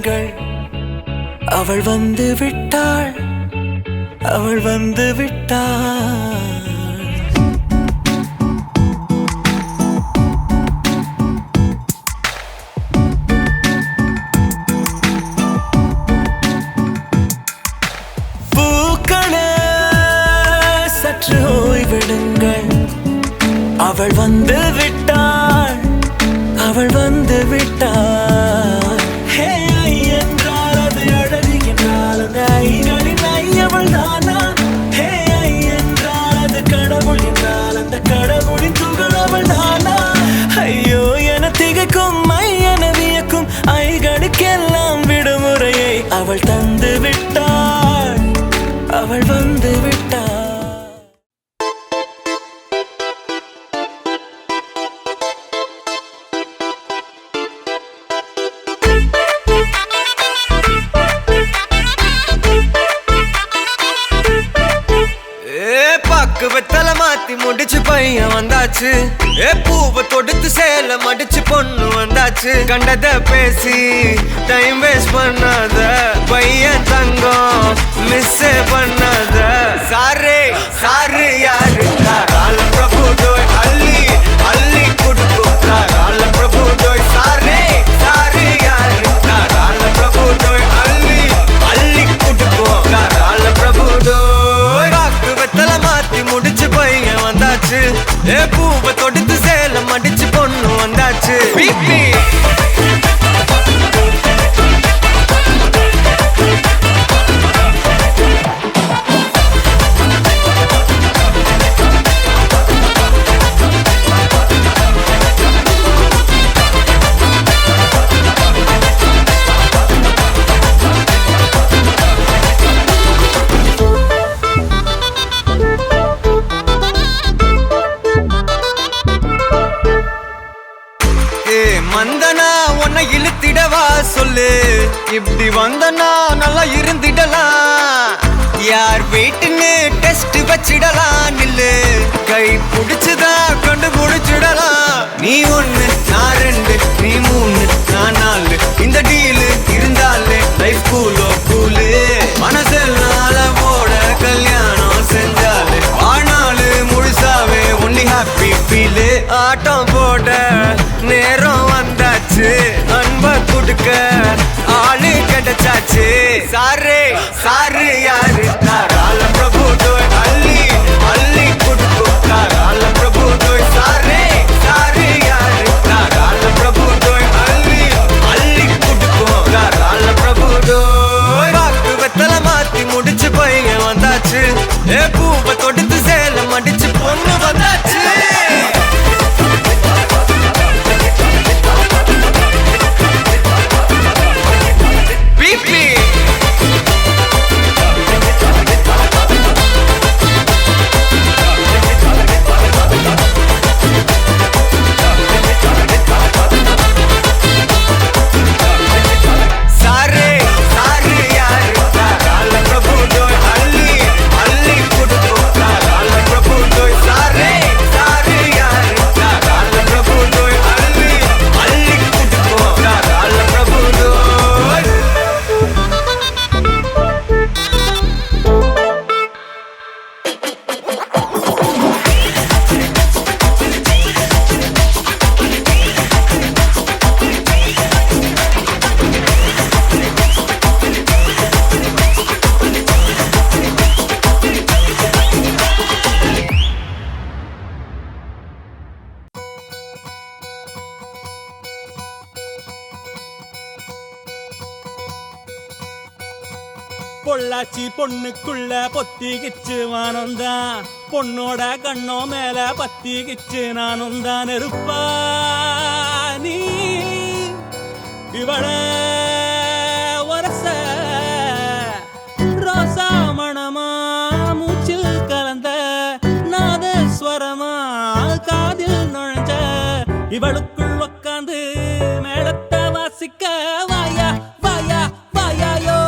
விடுங்கள். அவள் வந்து விட்டாள், அவள் வந்து விட்டாள். பூக்களே சற்று ஓய்விடுங்கள். அவள் வந்து விட்டாள், அவள் வந்து விட்டாள். ஹே ஐ என்றால் அது அழகு என்றால் அந்த ஐகளின் ஐ அவள் தானா? ஹே ஐ என்றால் அது கடவுள் என்றால் அந்த கடவுளின் துகள் அவள் தானா? ஐயோ என திகைக்கும் ஐ என வியக்கும் ஐகளுக்கெல்லாம் விடுமுறையை அவள் தந்து விட்டாள், அவள் வந்து விட்டாள். வெத்தல மாத்தி முடிச்சு பையன் வந்தாச்சு. பூவை தொடுத்து சேல மடிச்சு பொண்ணு வந்தாச்சு. கண்டத பேசி டைம் வேஸ்ட் பண்ணாத பையன் தங்கம் மிஸ் பண்ணாத. சாரு சாரு யாரு கால பிரபு டோய் அள்ளி அள்ளி குடுக்கும் கால பிரபு டோய். சாரு சாரு யாரு கால பிரபு டோய் அள்ளி அள்ளி குடுக்கும் கால பிரபு டோய். வெத்தல மாத்தி முடிச்சு பையன் வந்தாச்சு. பூவை தொடுத்து சேல மடிச்சு பொண்ணு வந்தாச்சு. மந்தனா உன்னை இழுத்திடவா சொல்லு. இப்படி வந்தனா நல்லா இருந்திடலாம். யார் வீட்டுன்னு டெஸ்ட் வச்சிடலாம். நில்லு கை புடிச்சுதா கண்டு முடிச்சிடலாம். நீ ஒண்ணு நான் ரெண்டு நீ மூணு நான் நாலு இந்த டீலு இருந்தாலே லைஃப் கூலோ கூலு. மனசெல்லாம் போட கல்யாணம் செஞ்சாலே ஆனாலு முழுசாவே ஒன்லி ஹாப்பி ஃபீலு. ஆட்டம் போட நேரம் வந்தாச்சு. அன்ப குடுக்க ஆளு கிடைச்சாச்சு. சாரு சாரு யாரு கால பிரபு டோய் அள்ளி அள்ளி குடுக்கும் கால பிரபு டோய். சாரு சாரு யாரு கால பிரபு டோய் அள்ளி அள்ளி குடுக்கும் கால பிரபு டோய். வாக்கு வெத்தல மாத்தி முடிச்சு பையன் வந்தாச்சு. பூவை தொடுத்து சேல மடிச்சு பொண்ணு வந்தாச்சு. பொள்ளாச்சி பொண்ணுக்குள்ள பொத்திக்கிச்சு வானந்தான். பொண்ணோட கண்ணோ மேல பத்திக்கிச்சு நானும் தான் இருப்பா. நீ இவள வரச ரோசா மணமா மூச்சில் கலந்த நாதஸ்வரமா காதில் நுழைஞ்ச இவளுக்குள் உக்காந்து மேளத்தை வாசிக்க வாயா வாயா வாயாயோ.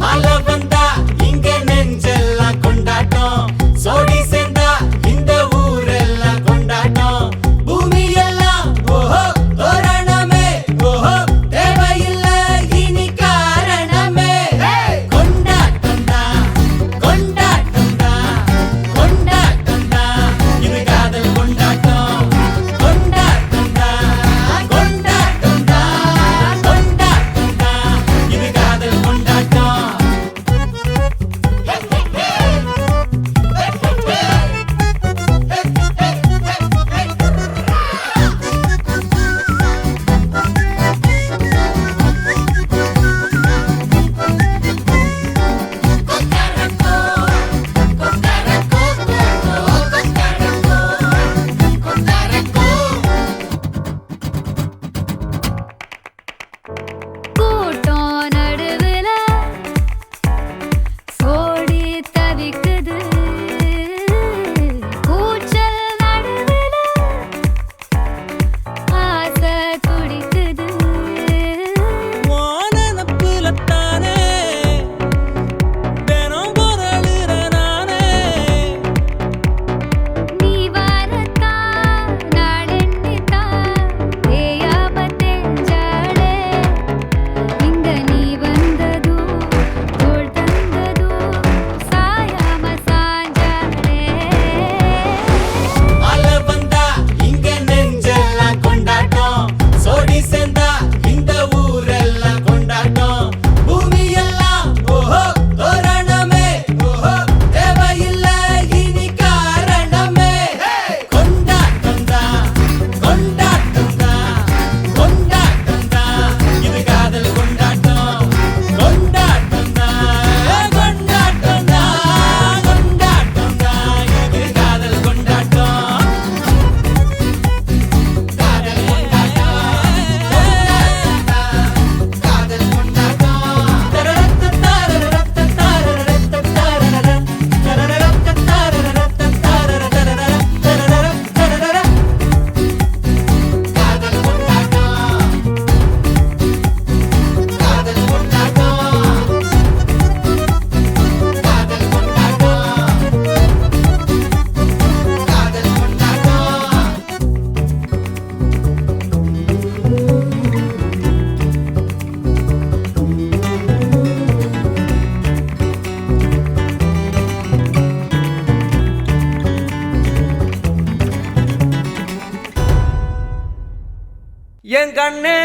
மழை வந்தா இங்க நெஞ்செல்லாம் கொண்டாட்டம். சோடி சேர்ந்தா இந்த ஊரெல்லாம் கொண்டாட்டம். பூமி எல்லாம் ஓஹோ தோரணமே ஓஹோ என் கண்ணே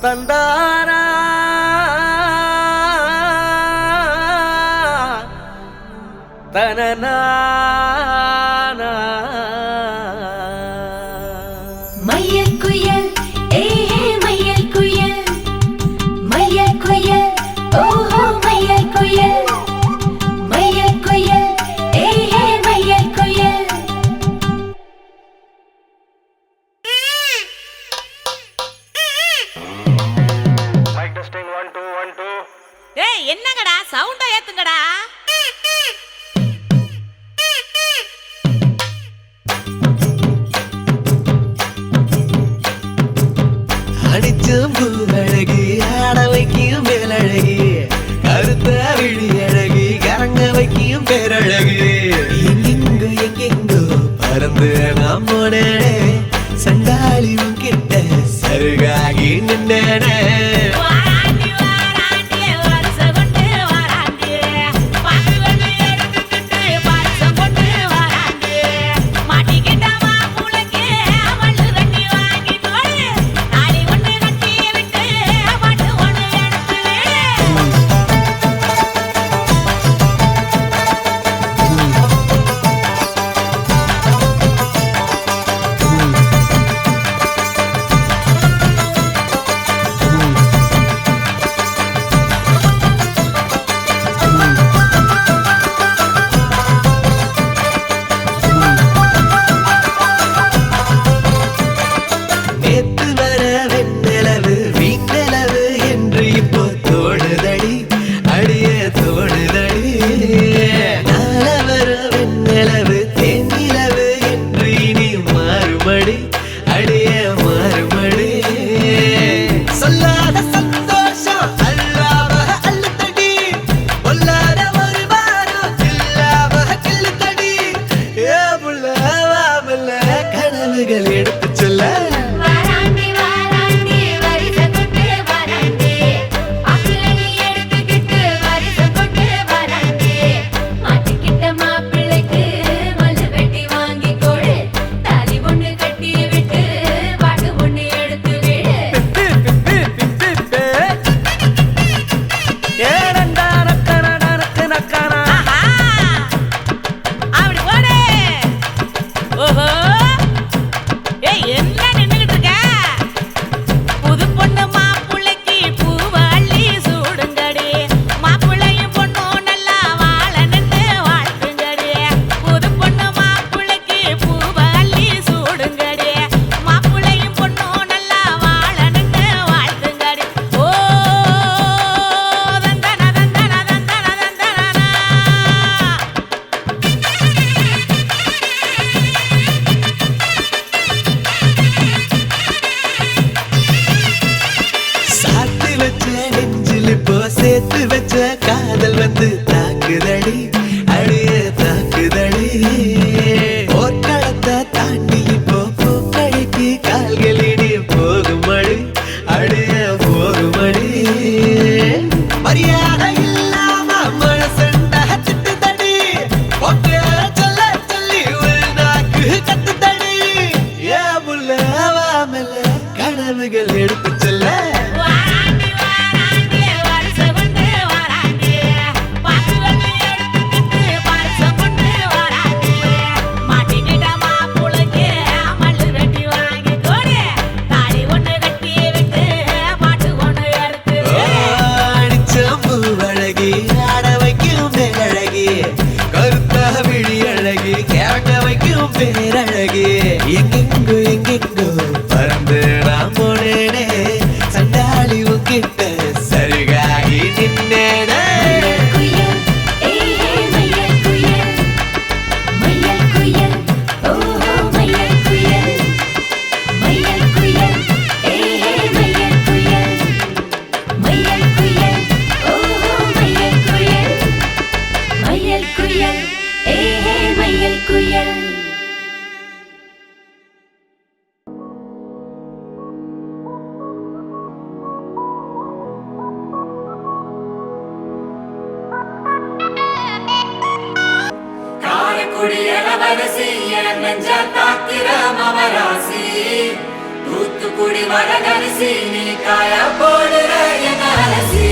தந்தாரா தனனா மையல் குயில் மையல் குயில் மையல் குயில் ஓஹோ மையல் குயில் மையல் குயில் மையல் குயில் மைக் டெஸ்டிங் 1 2 1 2 ஏய் என்னங்கடா சவுண்ட ஏத்துங்கடா அடிச்சும் பூவழகி ஆட வைக்கும் மேலழகி கருத்த விழி அழகி கரங்க வைக்கும் பேரழகி எங்கெங்கோ எங்கெங்கோ பறந்து நாம் போனேனே சண்டாளி கிட்ட சருகாகி நின்னேனே வாராண்டி வாராண்டி வருஷ கொண்டு வாராண்டி பாக்குவனை எடுத்துக்கிட்டு பரிசம் கொண்டு வாராண்டி மாட்டிக்கிட்ட மாப்புளைக்கு மல்லு கட்டி வாங்கி போடு தாலி ஒண்ணு கட்டி விட்டு பாட்டு ஒண்ணு எடுத்து விடு நேத்து வர வெண்ணிலவு வீண்ணிலவு என்று இப்போ தோணுதடி அடிய தோணுதடி நாள வர வெண்ணிலவு தென்னிலவு என்று இனி மாறுபடி அடிய மாறுபடி சொல்லாத சந்தோஷம் அல்லாம அல்லத்தடி பொல்லாத ஒரு வாரம் இல்லாம கிள்ளுத்தடி ஏ புள்ள வாமல்ல கனவுகள் எடுத்து சொல்ல வாராண்டி வாராண்டி வருஷ கொண்டு வாராண்டி அக்கிளி எடுத்துக்கிட்டு வருஷ கொண்டு வாராண்டி மாட்டிக்கிட்ட மாப்பிள்ளைக்கு மல்லு வெட்டி வாங்கி கொடு தாலி ஒண்ணு கட்டி விட்டு பாட்டு ஒண்ணு எடுத்து விடு ஆஹா அப்படி போடு ஓஹோ ஏய் என்ன நின்னுகிட்டு இருக்க புது பொண்ணு மாப்புள்ளைக்கு பூவாளி சூடுங்கடி மாப்புள்ளையும் பொண்ணும் நல்லா வாழ நின்று வாழ்த்துங்கடி புது பொண்ணு மாப்புள்ளைக்கு பூவாளி சூடுங்கடி மாப்புள்ளையும் பொண்ணும் நல்லா வாழ நின்று வாழ்த்துங்கடி ஓ தந்தன தந்தன தந்தன தந்தனா சாத்து வச்ச நெஞ்சில் இப்போ சேர்த்து வச்ச காதல் வந்து தாக்குதடி அடிய தாக்குதடி போர்க்களத்தை தாண்டி இப்போ பூக்கடைக்கு கால்களிடி போகுமடி அடிய போகுமடி மரியாதை இல்லாம மனசண்ட திட்டுதடி ஒக்கே சொல்ல சொல்லி ஒரு நாக்கு கத்துதடி ஏ புள்ள வாமல கனவுகள் எடுத்து சொல்ல வாராண்டி வாராண்டி வருஷ கொண்டு வாராண்டி பாக்குவனை எடுத்துக்கிட்டு பரிசம் கொண்டு வாராண்டி மாட்டிக்கிட்ட மாப்புளைக்கு மல்லு வெட்டி வாங்கி கொடு தாலி ஒண்ணு கட்டி விட்டு பாட்டு ஒண்ணு எடுத்து அடிச்சம்பூ அழகி ஆட வைக்கும் மேலழகி கருத்த விழி அழகி கேட்க வைக்கும் பேரழகி எங்கெங்கோ எங்கெங்கோ பறந்து நான் போனேனே இளவரசி என் நெஞ்ச தாக்கிற மவராசி தூத்துக்குடி வரகரிசி நீ காய போடுற என் அரசி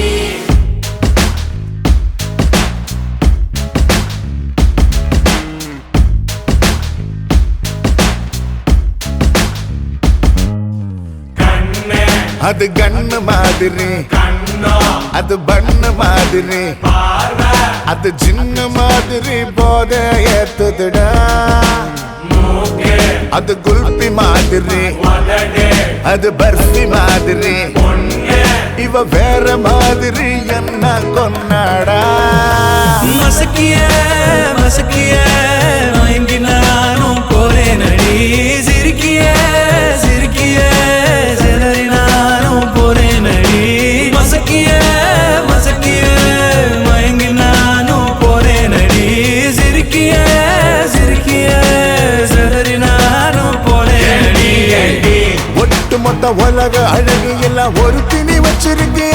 அது கண்ணு மாதிரி அது பண்ணு மாதிரி அது சின்ன மாதிரி போத ஏத்துதுடா அது குல்பி மாதிரி அது பர்ஃபி மாதிரி இவ வேற மாதிரி என்ன கொண்டாடா மசக்கிய மசக்கிய மயங்கி நானும் போறேன் அடி சிரிக்கிய சிரிக்கிய சிலரி நானும் போறேன் அடி மசக்கிய மசக்கிய மயங்கி நானும் போறேன் அடி சிரிக்கிய சிரிக்கிய சிலரி நானும் போறேன் அடி ஒட்டு மொத்த உலக அழகு எல்லாம் ஒரு திணி வச்சிருக்கிய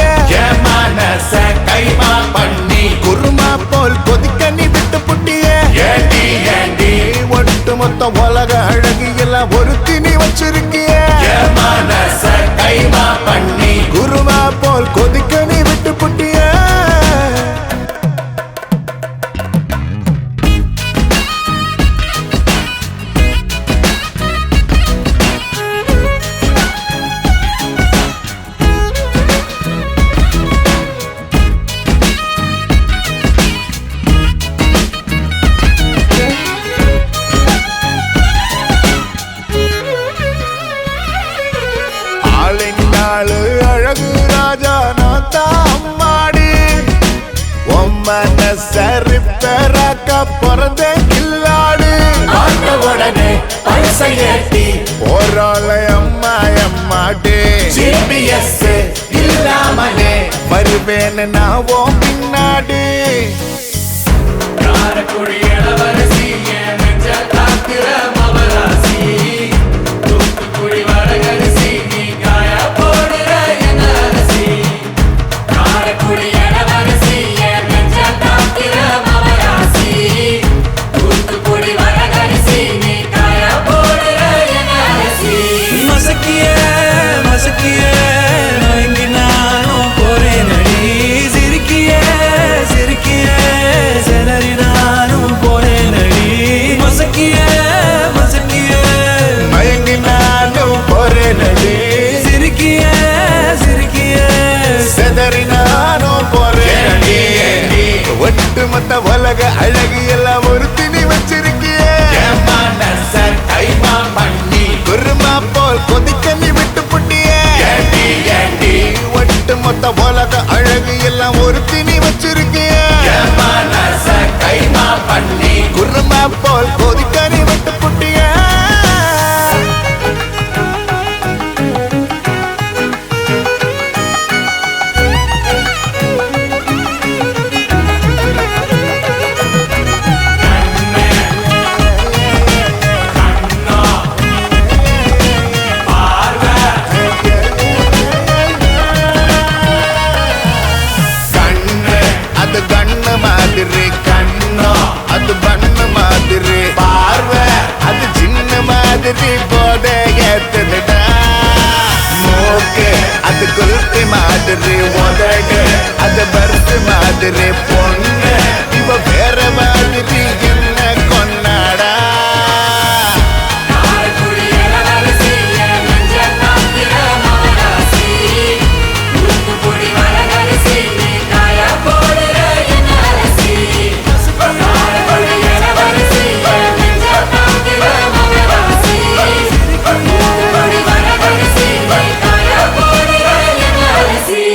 மனச கைமா பண்ணி குருமா போல் கொதிக்க நீ விட்டு புட்டிய ஒட்டு மொத்த உலக அழகு எல்லாம் ஒரு திணி வச்சிருக்கிய மனச கைமா பண்ணி குருமா போல் கொதிக்க நீ விட்டு புட்டிய அழகு ராஜா நான் தான் அம்மாடி சரிப்பராக்க பிறந்த கில்லாடு உடனே பைசை ஏத்தி போராளை அம்மா அம்மாடி ஜிபிஎஸ் இல்லாமலே வருவேன் நான் ஓ பின்னாடி காரக்குடி இளவரசி என் நெஞ்ச தாக்கிற மவராசி தூத்துக்குடி வரகரிசி நீ காய போடுற என் அரசி காரக்குடி இளவரசி என் நெஞ்ச தாக்கிற மவராசி தூத்துக்குடி வரகரிசி நீ காய போடுற என் அரசி மசக்கிய மசக்கிய மயங்கி நானும் போறேன் அடி சிரிக்கிய சிரிக்கிய சிலரி நானும் போறேன் அடி மசக்கிய மசக்கிய மயங்கி நானும் போறேன் அடி சிரிக்கிய சிரிக்கிய செதறி நானும் போறேன் அடி ஒட்டு மொத்த உலக அழகு எல்லாம் ஒரு திணி வச்சிருக்கிய மனச கைமா பண்ணி குருமா போல் கொதிக்க நீ விட்டு புட்டிய ஒட்டு மொத்த உலக அழகு எல்லாம் ஒரு திணி வச்சிருக்கிய மனச கைமா பண்ணி குருமா போல் கொதிக்க நீ விட்டு புட்டிய அது கண்ணு மாதிரி கண்ணோ அது பண்ணு மாதிரி பார்வை அது சின்ன மாதிரி போத ஏத்துதுடா மூக்கு அது குல்பி மாதிரி உதடு அது பருத்து மாதிரி பொண்ணு இவ வேற மாதிரி என்ன கொண்டாடா காரக்குடி இளவரசி என் நெஞ்ச தாக்கிற மவராசி தூத்துக்குடி வரகரிசி நீ காய போடுற என் அரசி காரக்குடி இளவரசி என் நெஞ்ச தாக்கிற மவராசி தூத்துக்குடி வரகரிசி நீ காய போடுற என் அரசி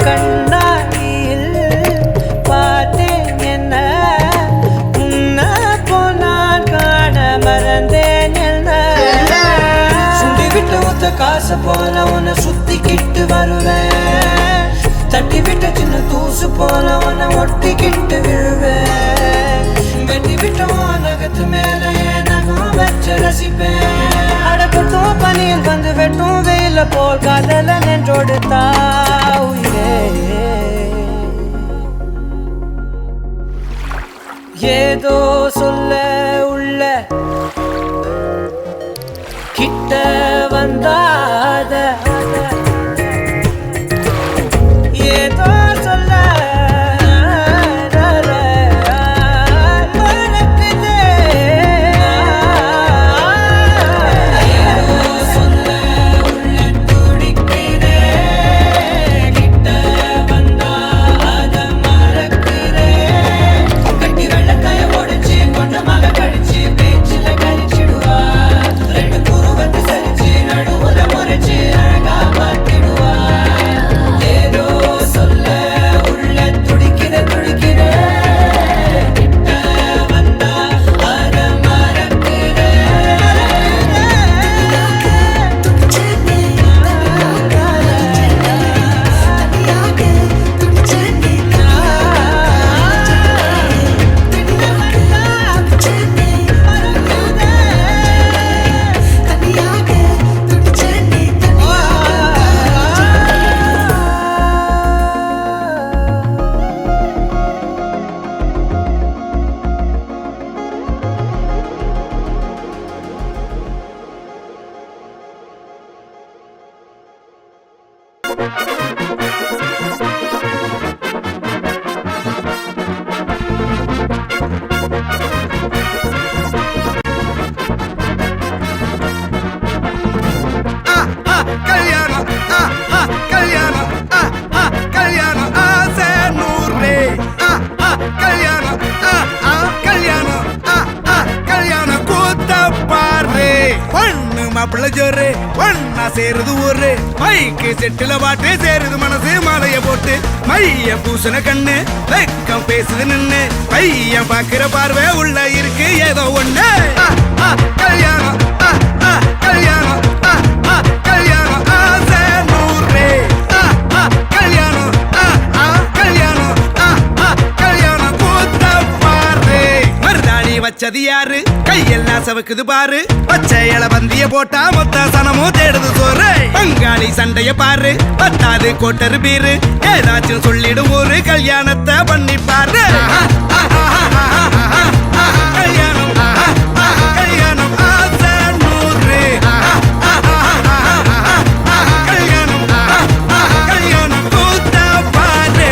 கண்ணாடியில் பார்த்தேன் என்ன உன்ன போனால் காண மறந்தேன் என்ன சுண்டி விட்டு ஒத்த காசு போல உன்னை சுத்திக்கிட்டு வருவேன் தட்டி விட்ட சின்ன தூசு போல உன்னை ஒட்டிக்கிட்டு விழுவேன் வெட்டி விட்ட நகத்து மேல நகம் வச்சு ரசிப்பேன் அடப்பட்டும் பனியில் வந்து வெட்டும் வெயில போல் காதல நின்றோடு தாவுயிரே ஏதோ சொல்ல உள்ள கிட்ட வந்தாத ஏதோ சொல்ல மாப்பிள்ள ஜோரு ஒன்னா சேருது ஊரு மைக்கு செட்டுல பாட்டு சேருது மனசு மாலைய போட்டு மைய பூசண கண்ணு வெக்கம் பேசுது நின்னு பையன் பாக்குற பார்வை உள்ள இருக்கு ஏதோ ஒண்ணு கல்யாணம் கல்யாணம் கல்யாணம் ஆசை நூறு கல்யாணம் கல்யாணம் கல்யாணம் கூத்த பாரு மருதாணி வச்சது யாரு கையெல்லாம் சவுக்குது பாரு பச்சை இல பந்திய போட்டா மொத்த சனமும் தேடுது சோறு பங்காளி சண்டைய பாரு பத்தாது கோட்டரு பீரு ஏதாச்சும் சொல்லிடும் ஒரு கல்யாணத்தை பண்ணி பாரு கல்யாணம் கல்யாணம் ஆசை நூறு கல்யாணம் கல்யாணம் கூத்த பாரு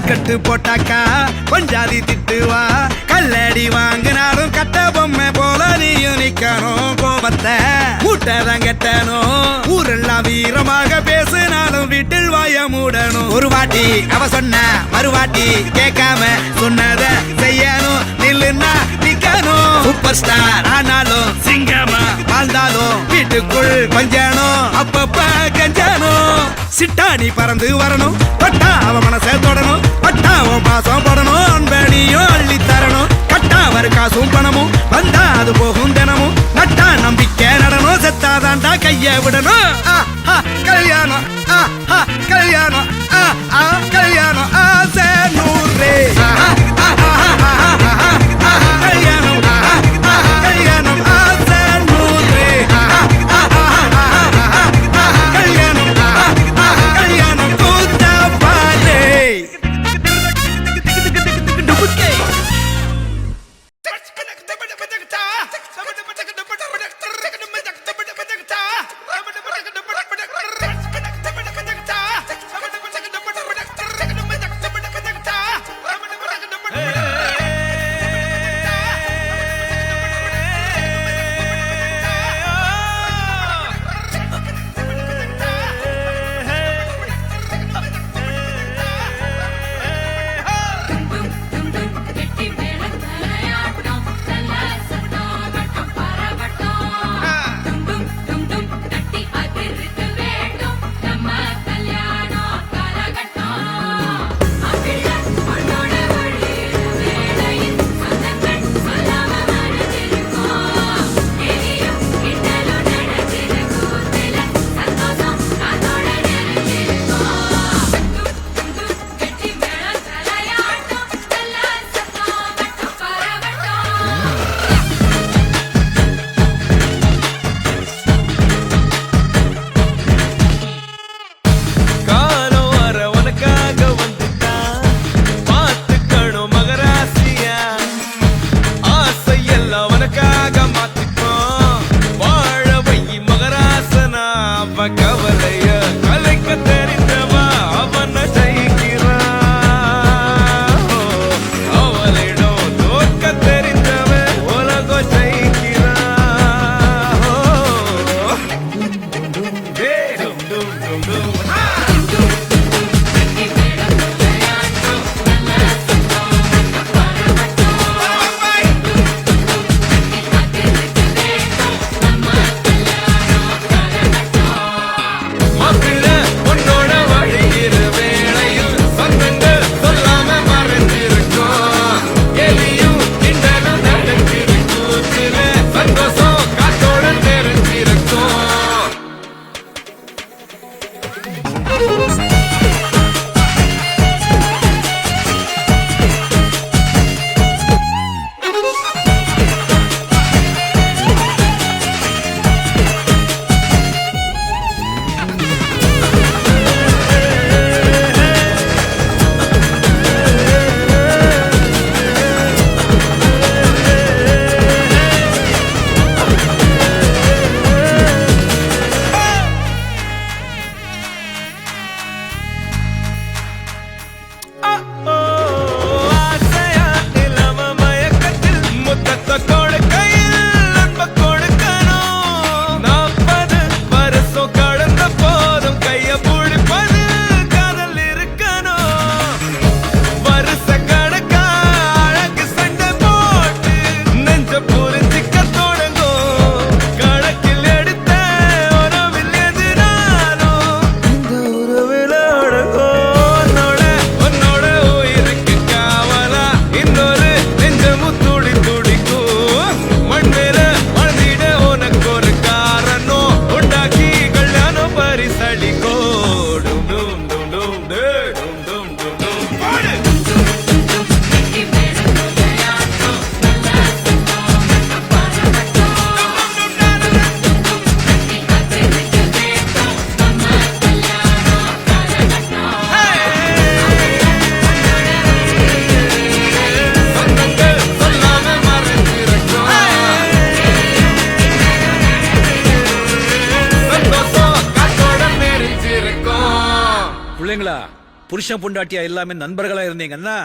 கட்டு போட்டாக்கா கொஞ்சாதி திட்டுவா கல்லடி வாங்கினாலும் கட்ட பொம்மை போல நீயும் நிக்கணும் கோபத்தை மூட்டதான் கெட்டணும் ஊரெல்லாம் வீரமாக பேசினாலும் வீட்டில் வாய மூடணும் ஒரு வாட்டி அவ சொன்ன மறுவாட்டி கேட்காம சொன்னத செய்யணும் நில்லுன்னா நிக்கணும் சூப்பர் ஸ்டார் ஆனாலும் சிங்கமா வாழ்ந்தாலும் வீட்டுக்குள் கொஞ்சணும் அப்பப்ப கஞ்சணும் சிட்டாணி பறந்து வரணும் பட்டா அவ மனசை தொடணும் பட்டாவும் பாசம் படணும் அன்பனியும் அள்ளி தரணும் கட்டா வரு காசும் பணமும் வந்தா அது போகும் தினமும் நட்டா நம்பிக்கை நடணும் செத்தாதான்டா கைய விடணும் கல்யாணம் கல்யாணம் கல்யாணம் ஆசை நூறு கல்யாணம் கல்யாணம் ஆசை நூறு கல்யாணம் கல்யாணம் கூத்த பாரு பிள்ளைங்களா புருஷன் பொண்டாட்டியா எல்லாமே நண்பர்களா இருந்தீங்கன்னா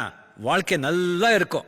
வாழ்க்கை நல்லா இருக்கும்.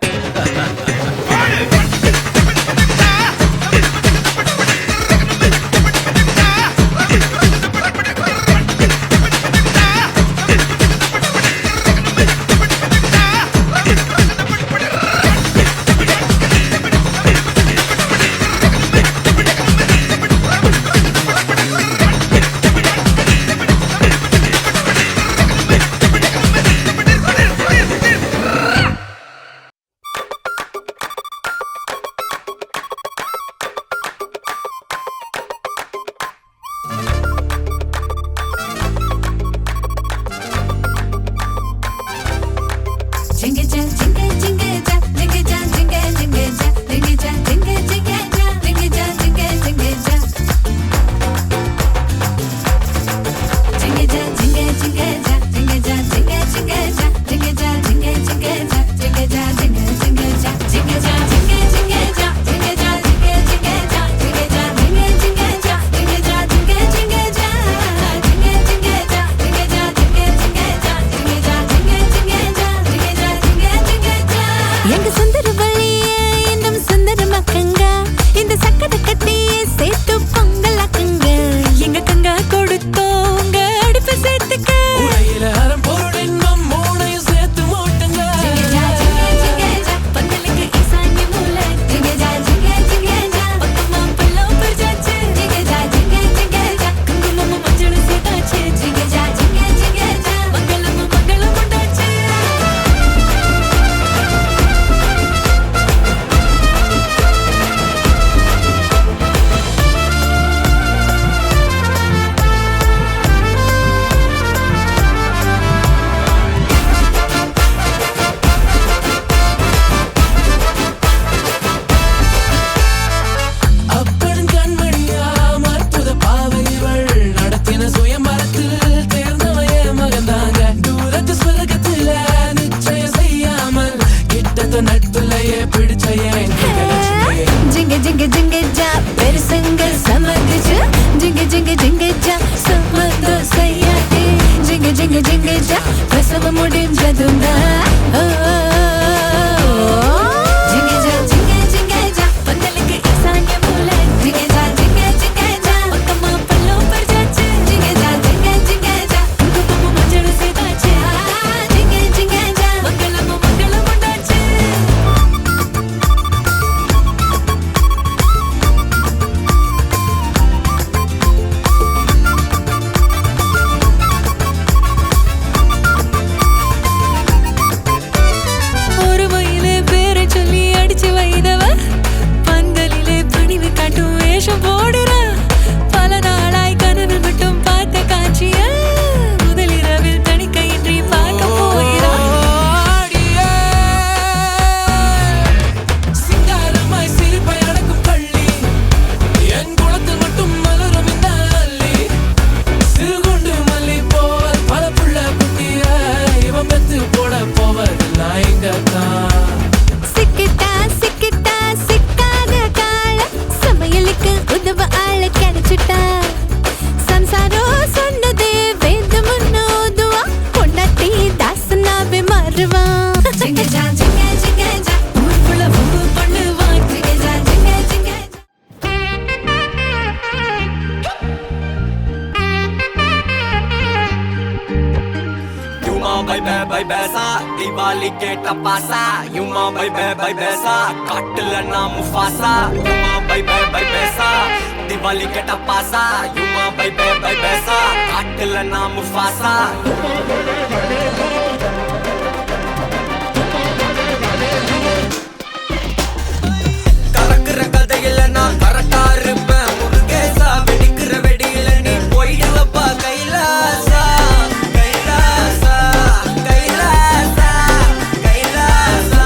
பை பேசா தீபாவளி கேட்ட பாசா யுமா பை பேசா காட்டுல நான் முஃபாசா யுமா பை பேசா தீபாவளி கேட்ட பாசா யுமா பை பேசா காட்டுல நான் முஃபாசா கறக்குற கதையில நான் கரெக்டா இருப்பேன் முருகேசா வெடிக்கிற வெடியில நீ போயிடுவப்பா கைலாசா கைலாசா கைலாசா கைலாசா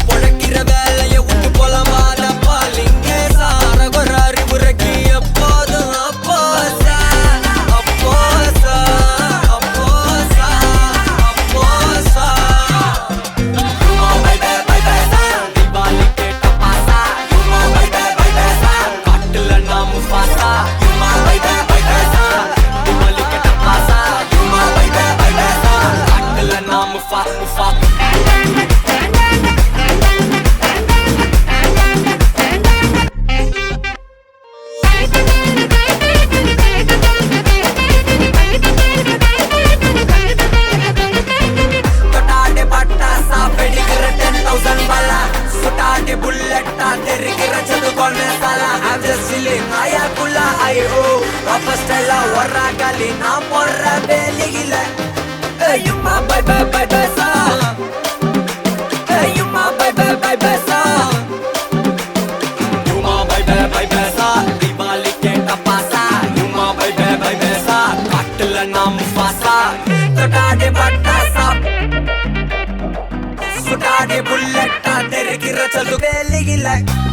பொழக்கிற வேலைய விட்டு போலமாதப்பா லிங்கேசா அரகுற அறிவுரைக்கு எப்போதும் அப்போசா அப்போசா அப்போசா அப்போசா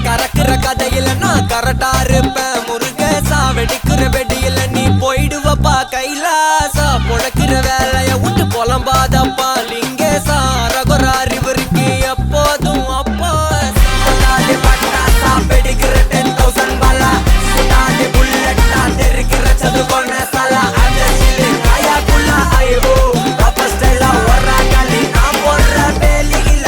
கறக்குற கதையில நான் கரெக்டா இருப்பேன் முருகேசா வெடிக்கிற வெடியில நீ போயிடுவப்பா கைலாசா பொழக்கிற வேலைய விட்டு புலம்பாதப்பா லிங்கேசா அரகுற அறிவுரைக்கு எப்போதும் அப்போ வெடிக்கிற 10,000 பாலா சுடாடி புல்லட்டா தெரிக்கிற சதுகொன்ன சாலா ஆயாக்குள்ள ஐயோ பாப்பா ஸ்டைலா ஒர்ரா காலி நான் போடுற வேலையில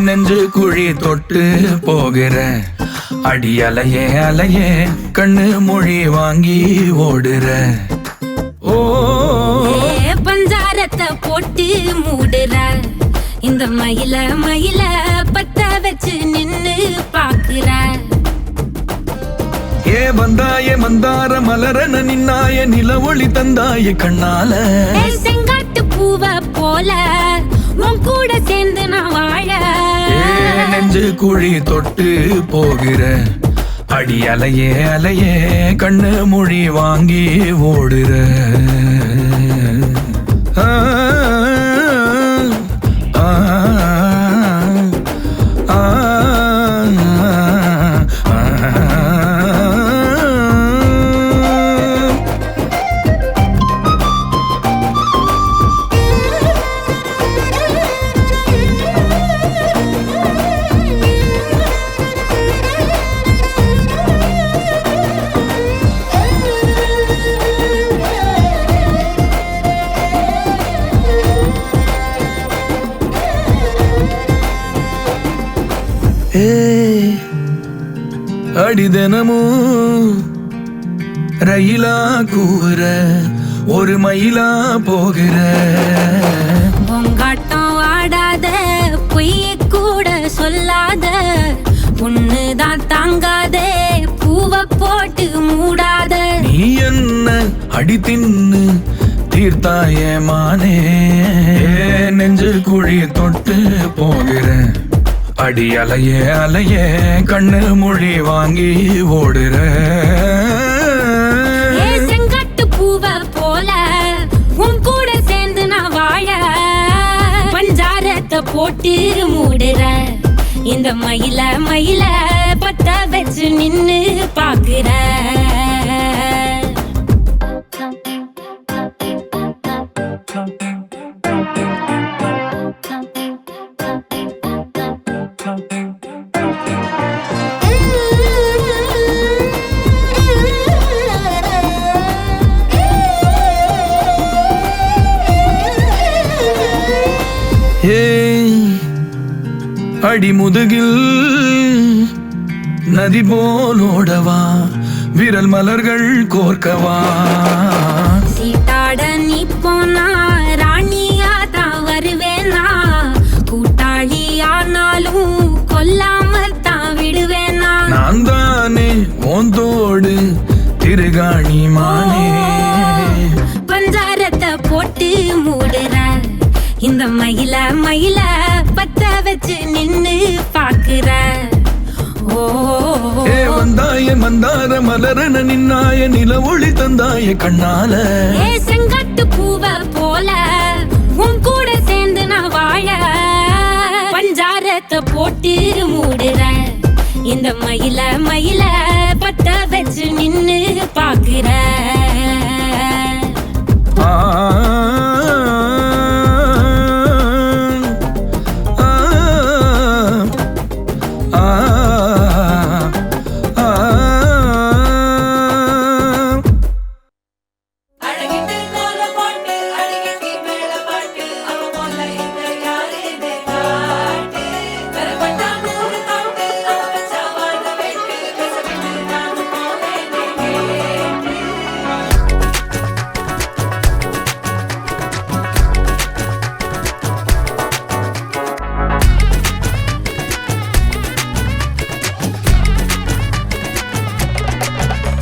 நெஞ்சு குழி தொட்டு போகிற அடி அலையே அலையே கண்ணு மொழி வாங்கி ஓடுற ஓ பஞ்சாரத்தை போட்டு மூடுற இந்த மயில மயில பத்த வச்சு நின்னு பாக்குற ஏ வந்தாய மந்தார மலரன நின்னாய நில ஒளி தந்தாய கண்ணால செங்காட்டு பூவ போல உன் கூட சேர்ந்து நான் வாழ நெஞ்சு குழி தொட்டு போகிற அடி அலையே அலையே கண்ணு மொழி வாங்கி ஓடுற ஆ, ஆ, ஆ, அடி தினமும் ரயிலா கூற ஒரு மயிலா போகிற பொங்காட்டம் ஆடாத பொய்ய கூட சொல்லாத பொண்ணுதான் தாங்காதே பூவ போட்டு மூடாத நீ என்ன அடி தின்னு தீர்த்தாய மானே நெஞ்சு குழி தொட்டு போகிற அடி அலையே அலையே கண்ணு மொழி வாங்கி ஓடுற செங்காட்டு பூவ போல உன் கூட சேர்ந்து நான் வாழ பஞ்சாரத்தை போட்டு மூடுற இந்த மயில மயில பத்த வச்சு நின்னு பாக்குற அடிமுதுகில் நதி போலோடவா விரல் மலர்கள் கோர்க்கவா சீட்டாட நீ போனா ராணியா தான் வருவேனா கூட்டாளியானாலும் கொல்லாம தான் விடுவேனா நான் தானே ஓந்தோடு திருகாணி மானே பஞ்சாரத்தை போட்டு மூடுற இந்த மயில மயில பத்த வச்சு நின்னு பாக்குற ஏ வந்தாய மந்தார மலரன நின்னாய நில ஒளி தந்தாய கண்ணால ஏ செங்காட்டு பூவ போல உன் கூட சேர்ந்து நான் வாழ பஞ்சாரத்தை போட்டு மூடுற இந்த மயில மயில பத்த வச்சு நின்னு பாக்குற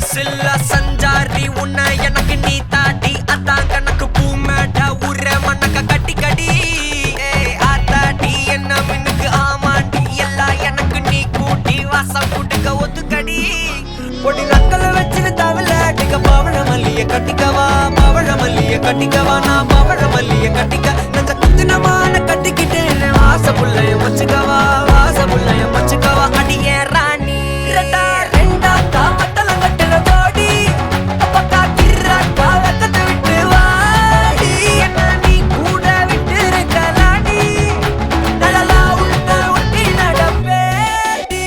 சில்ல சஞ்சாரி உன்னை எனக்கு நீ தாட்டி அதான் கணக்கு பூ மேட்ட உர மண்ணக்க கட்டி கடி ஆத்தாட்டி என்ன மின்னுக்கு ஆமாட்டி எல்லாம் எனக்கு நீ கூட்டி வாசம் கூட்டுக்க ஒத்துக்கடி பொடி நக்கல வச்சிரு தவல அடிக்க பவழ மல்லிய கட்டிக்கவா பவழ மல்லிய கட்டிக்கவா நான் பவழ மல்லிய கட்டிக்க நஞ்ச குத்தினமான கட்டிக்கிட்டு வாச புள்ளைய வச்சுக்கவா வாச புள்ளைய வச்சுக்கவா அடியே ராணி ரெண்டா காமத்தல கட்டுற போடி அப்பக்கா கிராக்கா வெக்கத்தை விட்டு வாடி என்ன நீ கூட விட்டு இருக்கலாடி நலலா உள்ள ஒட்டி நடப்பேடி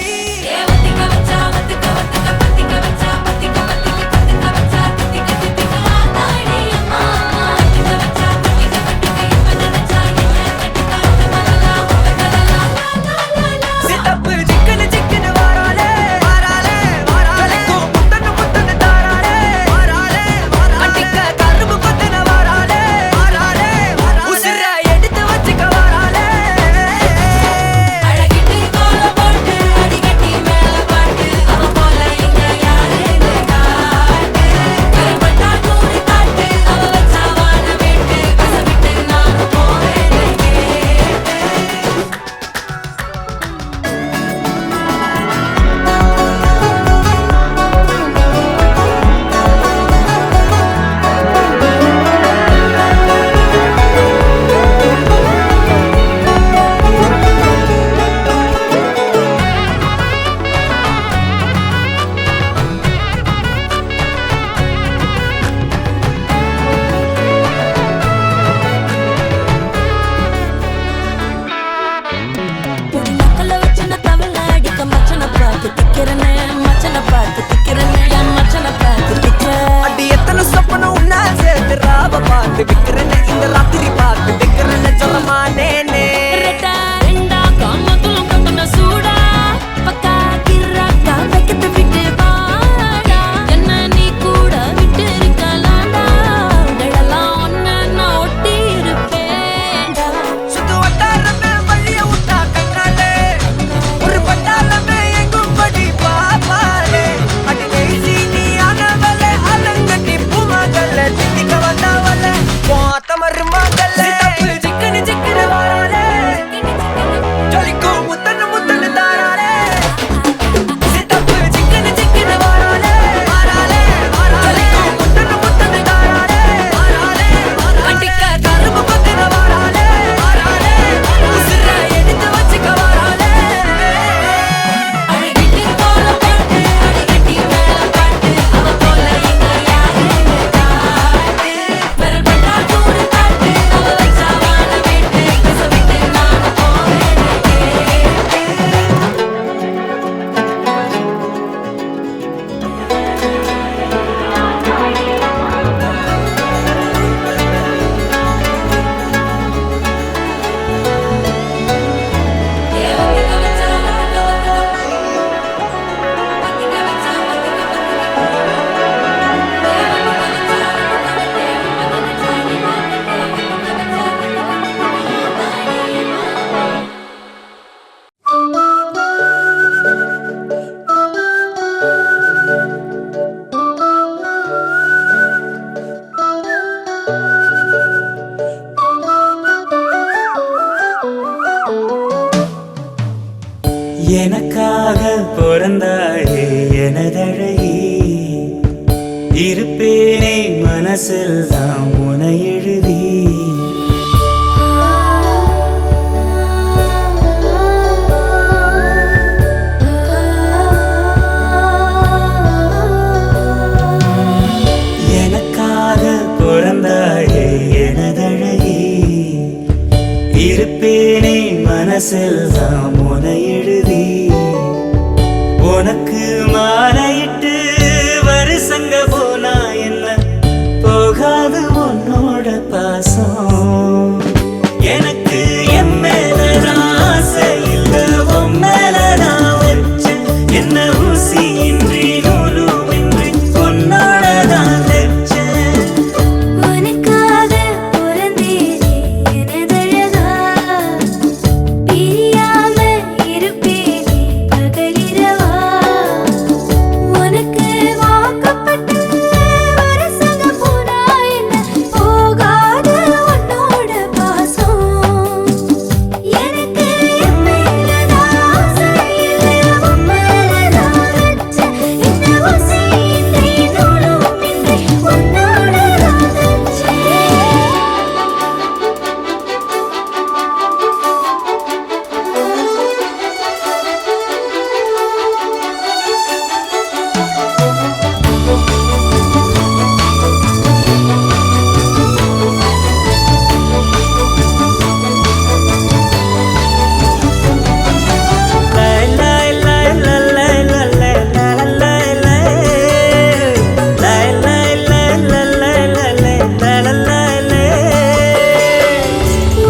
வத்திக்க வச்சா வத்திக்க வத்திக்க பத்திக்க வச்சா பத்திக்க வத்திக்க பத்திக்க வச்சா தித்திக்க தித்திக்க ஆத்தாடி அம்மா வத்திக்க வச்சா இருப்பேனே மனசில் தான் உனை எழுதி எனக்காக பிறந்தாயே எனதழகி இருப்பேனே மனசில் தான் உனை எழுதி உனக்கு மாலையிட்டு வருஷங்க போனா என்ன போகாது உன்னோட பாசம் எனக்கு என் மேலதான் ஆசை இல்ல உன் மேலதான் வச்சு என்ன ஊசியின்றி நூலுமின்றி உன்னோட தான் வச்சேன் உனக்காக பிறந்தேனே எனதழகா பிரியாம இருப்பேனே பகலிரவா உனக்கு வாக்கப்பட்ட வருஷங்க போனா என்ன போகாது உன்னோட பாசம் எனக்கு என் மேலதான் ஆசை இல்ல உன் மேலதான் வச்சு என்ன ஊசியின்றி நூலுமின்றி உன்னோட தான் வச்சேன்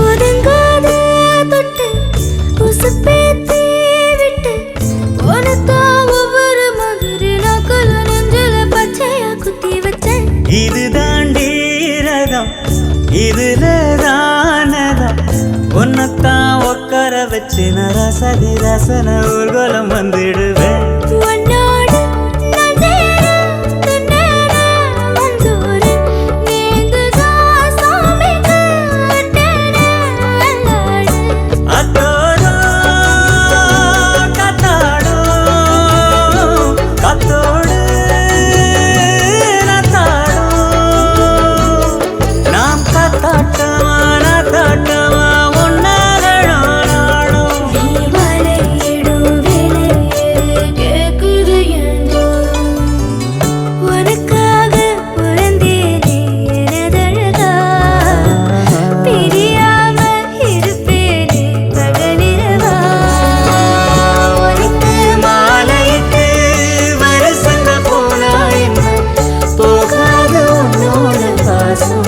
ஒதுங்காத தொட்டு உசுப்பேத்தி விட்டு உனத்தான் ஒவ்வொரு மாதிரி நாக்குல நெஞ்சில பச்சையா குத்தி வச்சேன் இது தாண்டி ரகம் இதுல தானதம் உன்னத்தான் உட்கார வச்சு நான் ரசதி ரசன ஊர்வலம் வந்துடுவேன் உன்னோடு நான் சேர துன்னேற வந்தோரன் நீங்குதான் சாமிக்கு அட்டேற அல்லாடு அத்தோரோ கத்தாடோ கத்தோடு நத்தாடோ நாம் கத்தாட்டமா நத்தாட்டமா ஒன்னாகணும் நாடும் நீ மலையிடும் விலையேறு கேக்குது ஏந்தோ உனக்காக பிறந்தேனே எனதழகா பிரியாம இருப்பேனே பகலிரவா உனக்கு மாலையிட்டு வருஷங்க போனா என்ன போகாது உன்னோட பாசம்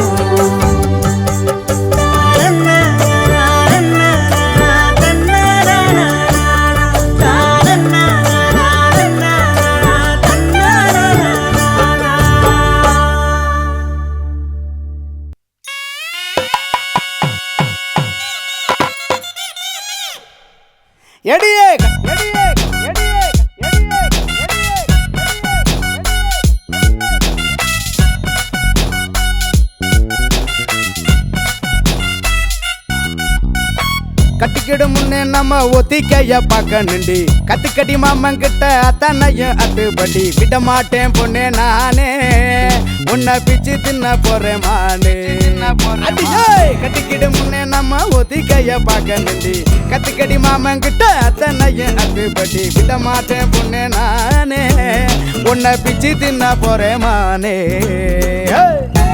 எடியே எடியே எடியே எடியே கட்டிக்கிடு முன்னே நம்ம ஒத்திக்கைய பார்க்கணுண்டி கத்துக்கடி மாமங்கிட்ட அத்தனையும் அத்துப்படி விட மாட்டேன் பொண்ணே நானே உன்னை பிச்சு தின்ன போறேன் மானே கட்டிக்கிடு முன்னே நம்ம ஒத்திக்கைய பார்க்கணுண்டி கத்துக்கடி மாமங்கிட்ட அத்தனையும் அத்துப்படி விட மாட்டேன் பொண்ணே நானே உன்னை பிச்சு தின்ன போறேன் மானே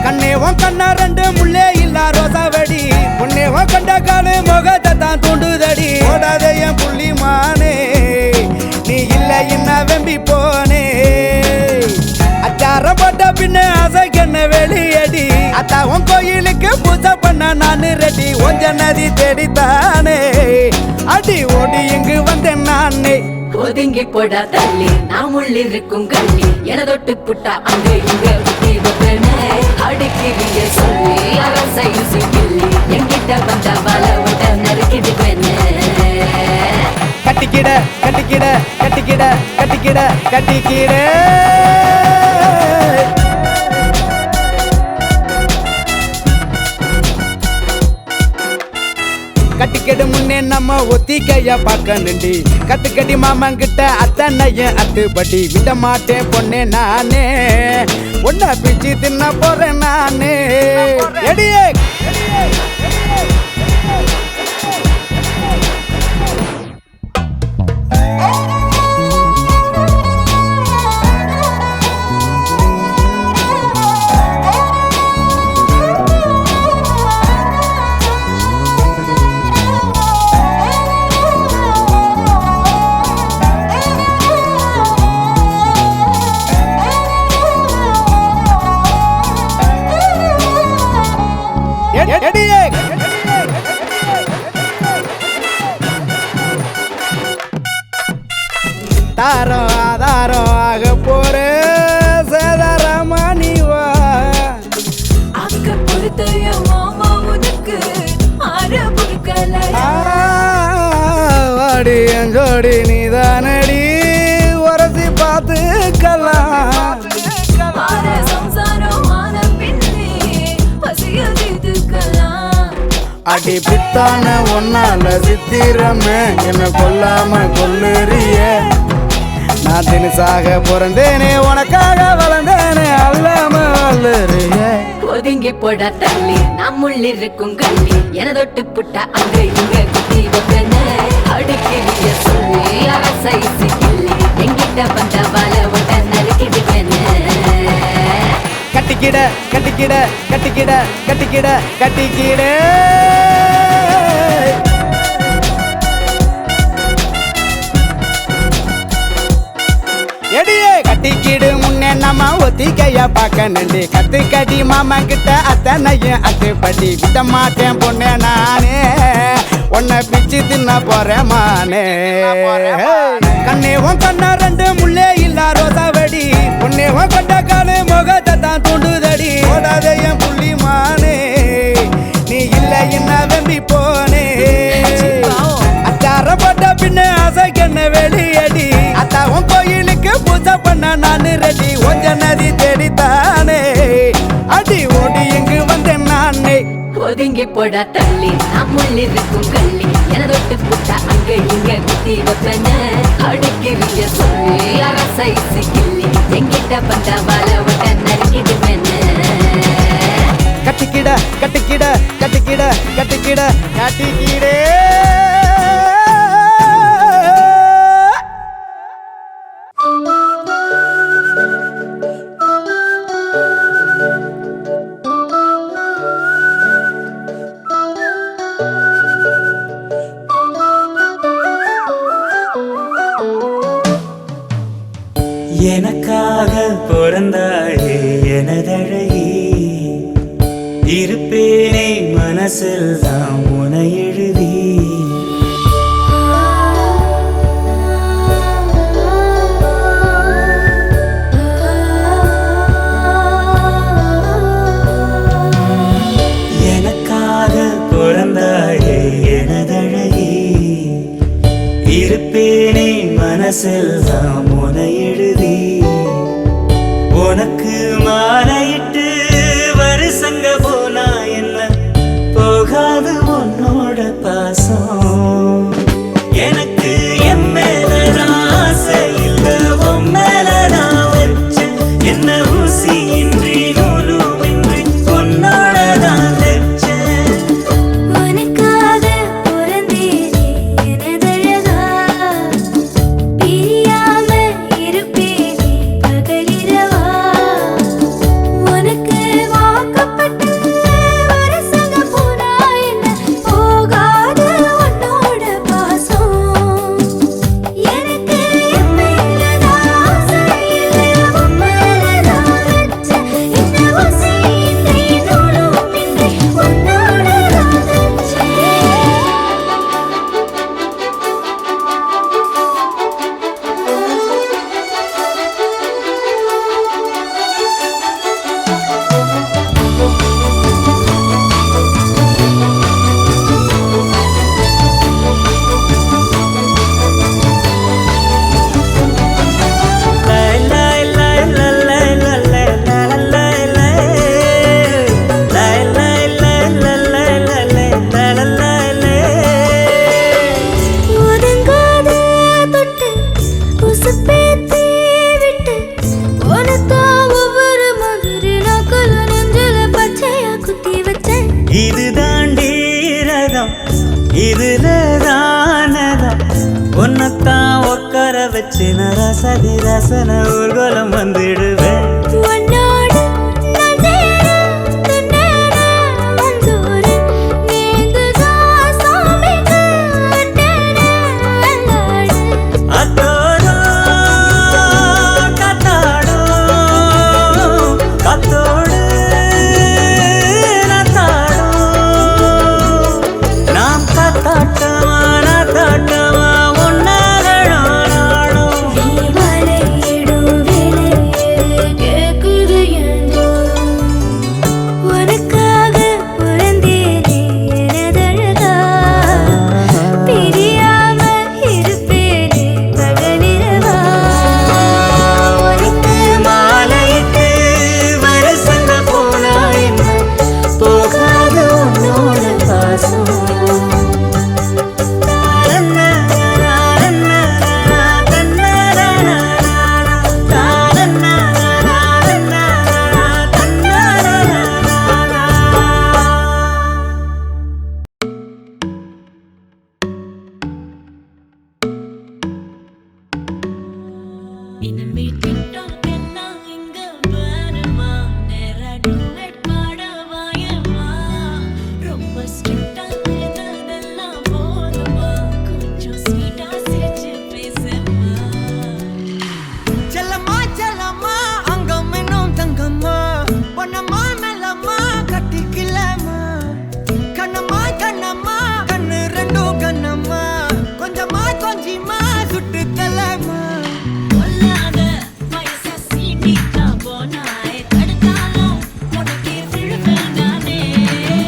கண்ணே உன் கண்ணா ரெண்டு முள்ளே இல்லா ரோசாவடி உன்னே உன் கண்ட காலு முகத்தை தான் தூண்டுதடி ஓடாத என் புள்ளி மானே நீ இல்ல என்ன வெம்பி போனே அச்சார போட்ட பின்ன அசைக்கண்ண வெளியடி அத்தா உன் கோயிலுக்கு பூஜை பண்ண நானு ரெடி ஒஞ்ச நதி தேடித்தானே அடி ஓடி இங்கு வந்தேன் நானே ஒதுங்கி போடா தள்ளி நாம் உள்ளிருக்கும் கள்ளி என தொட்டு புட்டா அங்க இங்க புத்தி வைப்பேனே அடிக்கிறிய சொல்லி அரசையும் சிக்கிள்ளி என்கிட்ட வந்த வள விட்ட நறுக்கிடுவேனே கட்டிக்கிட கட்டிக்கிட கட்டிக்கிட கட்டிக்கிட கட்டிக்கிட கட்டிக்கடு முன்னே நம்ம ஒத்திக்கைய பார்க்கணுண்டி கத்துக்கடி மாமங்கிட்ட அத்தனையும் அத்துப்படி விட மாட்டேன் பொண்ணே நானே உன்னை பிச்சு தின்ன போறேன் நானே. எடியே எடியே தாரம் ஆதாரம் ஆக போற சேதாரமானிவா அக்க பொறுத்தைய மாமா உனக்கு ஆற பொறுக்கலையா வாடி என் ஜோடி நீதானடி உரசி பார்த்துக்கலாம் ஆற சம்சாரம் ஆன பின்னே பசிய தீர்த்துக்கலாம் அடி பித்தான ஒன்னால சித்திரமே என்ன கொல்லாம கொல்லுறிய நான் தினசாக பிறந்தேனே உனக்காக வளர்ந்தேனே அல்லாம வல்லுறிய ஒதுங்கி போட தள்ளி நம்முள்ளிருக்கும் கள்ளி என தொட்டு புட்டா அங்க இங்க குத்தி வைப்பன அடுக்கிறிய சொல்லி அரசை சிக்கிள்ளி எங்கிட்ட வந்த வல ஒட்ட நறுக்கிடுவேன கட்டிக்கிட கட்டிக்கிட கட்டிக்கிட கட்டிக்கிட கட்டிக்கிட எடியே கட்டிக்கிடு முன்னே நம்ம ஒத்திக்கைய பார்க்க நண்டி கத்துக்கடி மாமா கிட்ட அத்தனையும் அத்துப்படி விட மாட்டேன் பொண்ணே நானே உன்னை பிச்சு தின்ன போறேன் மானே கண்ணே உன் கண்ணா ரெண்டு முள்ளே இல்ல ரோசாவடி உன்னே உன் கொண்ட காலு முகத்தை தான் தூண்டுதடி ஓடாத என் புள்ளி மானே நீ இல்ல என்ன வெம்பி போனே அச்சாரப்பட்ட பின்ன அசைக்கண்ண வெளியடி அத்தா உன் கோயிலுக்கு பூஜை பண்ண நானு ரெடி கொஞ்ச நதி தேடித்தானே அடி ஓடி இங்கு வந்தேன் நானே ஒதுங்கி போட தள்ளி நம்முள்ளிருக்கும் கள்ளி என தொட்டு புட்டா அங்க இங்க குத்தி வைப்பன அடுக்கிறிய சொல்லி அரசை சிக்கிள்ளி எங்கிட்ட வந்த வல ஒட்ட நறுக்கிடுவேன கட்டிக்கிட கட்டிக்கிட கட்டிக்கிட கட்டிக்கிட கட்டிக்கிடே எனக்காக பிறந்தாயே எனதழகி இருப்பேனே மனசில் தான் உன எழுதி எனக்காக பிறந்தாயே எனதழகி இருப்பேனே மனசில் தான் உன எழுதி உனக்கு மாலையிட்டு வருஷங்க போனா என்ன போகாது உன்னோட பாசம் எனக்கு என் மேலதான் ஆசை இல்ல உன் மேலதான் வச்ச என்ன ஊசி இன்றி நூலும் இன்றி உன்னோடதான் வச்சேன் உனக்காக பிறந்தேனே எனதழகா பிரியாம இருப்பேனே பகலிரவா உனக்கு வாக்கப்பட்ட வருஷங்க போனா என்ன போகாத உன்னோட பாசம் எனக்கு என் மேலதான் ஆசை இல்லை உன் மேலதான் வச்ச என்ன சின்ன ரசதி ரசன ஊர்கோலம் வந்துடுவேன் உன்னோடு நான் சேர தன்னேன மஞ்சூரு நீந்துதா சாமிக்கு அட்டேன அல்லாடு அத்தோடும் கத்தாடும் கத்தோடு நத்தாடும் நாம் கத்தாட்டமா நத்தாட்டமா மலையிடும் விலையேறு கேக்குது எங்கோரும் உனக்காக பிறந்தேனே எனதழகா பிரியாம இருப்பேனே பகலிரவா உனக்கு மாலையிட்டு வரசங்க போனாயின் போகாத உன்னோட பாசம் இனிமே டிக்டாக் எல்லாம் இங்க வருமா நேரா டூயட் பாட வாயமா ரொம்ப ஸ்ட்ரிக்ட்டா இருந்ததெல்லாம் போதுமா கொஞ்சம் ஸ்வீட்டா சிரிச்சு பேசுமா செல்லம்மா செல்லம்மா அங்கம் இன்னும் தங்கம்மா பொன்னம்மா மெல்லம்மா கட்டிக்கலாமா கண்ணம்மா கண்ணம்மா கண்ணு ரெண்டும் கண்ணம்மா கொஞ்சமா கொஞ்சிமா சுட்டு தலமா கொல்லாத வயசா சீனிக்கா போனாய் தடுத்தாலும் உனக்கே விழுவேன் நானே